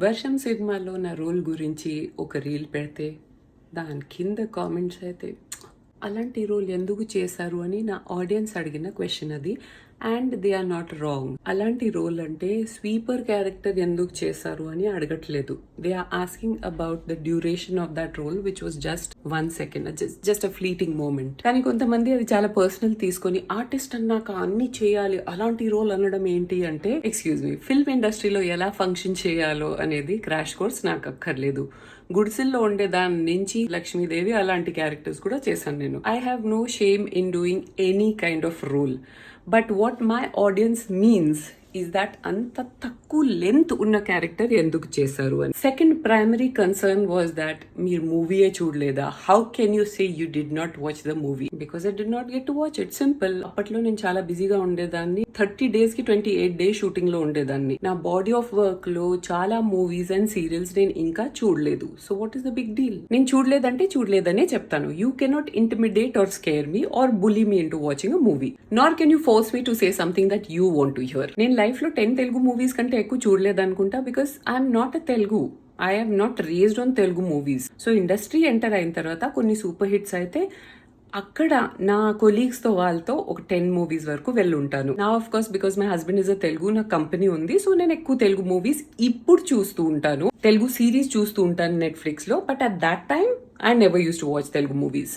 వర్షం సినిమాలో నా రోల్ గురించి ఒక రీల్ పెడితే దాని కింద కామెంట్స్ అయితే అలాంటి రోల్ ఎందుకు చేశారు అని నా ఆడియన్స్ అడిగిన క్వశ్చన్ అది. And they are not wrong. అలాంటి రోల్ అంటే స్వీపర్ క్యారెక్టర్ ఎందుకు చేశారు అని అడగట్లేదు. They are asking about the duration of that role which was just 1 second, just a fleeting moment. కానీ కొంతమంది అది చాలా పర్సనల్ తీసుకొని ఆర్టిస్ట్ అన్నాక అన్ని చేయాలి అలాంటి రోల్ అనడం ఏంటి అంటే, ఎక్స్క్యూజ్ మీ, ఫిల్మ్ ఇండస్ట్రీలో ఎలా ఫంక్షన్ చేయాలో అనేది క్రాష్ కోర్స్ నాకు అక్కర్లేదు. గుడిసిల్లో ఉండే దాని నుంచి లక్ష్మీదేవి అలాంటి క్యారెక్టర్స్ కూడా చేశాను నేను. I have no shame in doing any kind of role. But what my audience means is that అంత తక్కువ లెంత్ ఉన్న క్యారెక్టర్ ఎందుకు చేశారు అని. Second primary concern was that మీరు మూవీయే చూడలేదా, how can you say you did not watch the movie? Because I did not get to watch it. Simple. అప్పట్లో నేను చాలా బిజీగా ఉండేదాన్ని. 30 days కి 28 days షూటింగ్ లో ఉండేదాన్ని. నా బాడీ ఆఫ్ వర్క్ లో చాలా మూవీస్ అండ్ సీరియల్స్ నేను ఇంకా చూడలేదు. So what is the big deal? నేను చూడలేదంటే చూడలేదనే చెప్తాను. You cannot intimidate or scare me or bully me into watching a movie. Nor can you force me to say something that you want to hear. నేను life లో 10 Telugu movies కంటే ఎక్కువ చూడలేదు అనుకుంటా. Because I'm not a Telugu. I have not raised on Telugu movies. So industry enter అయిన తర్వాత కొన్ని super hits అయితే అక్కడ నా కొలీగ్స్ తో వాళ్ళతో ఒక 10 మూవీస్ వరకు వెళ్ళుంటాను. నా of course because my husband is a Telugu, నా కంపెనీ ఉంది. సో నేను ఎక్కువ తెలుగు మూవీస్ ఇప్పుడు చూస్తూ ఉంటాను. తెలుగు సిరీస్ చూస్తూ ఉంటాను నెట్ఫ్లిక్స్ లో. But at that time I never use to watch Telugu movies.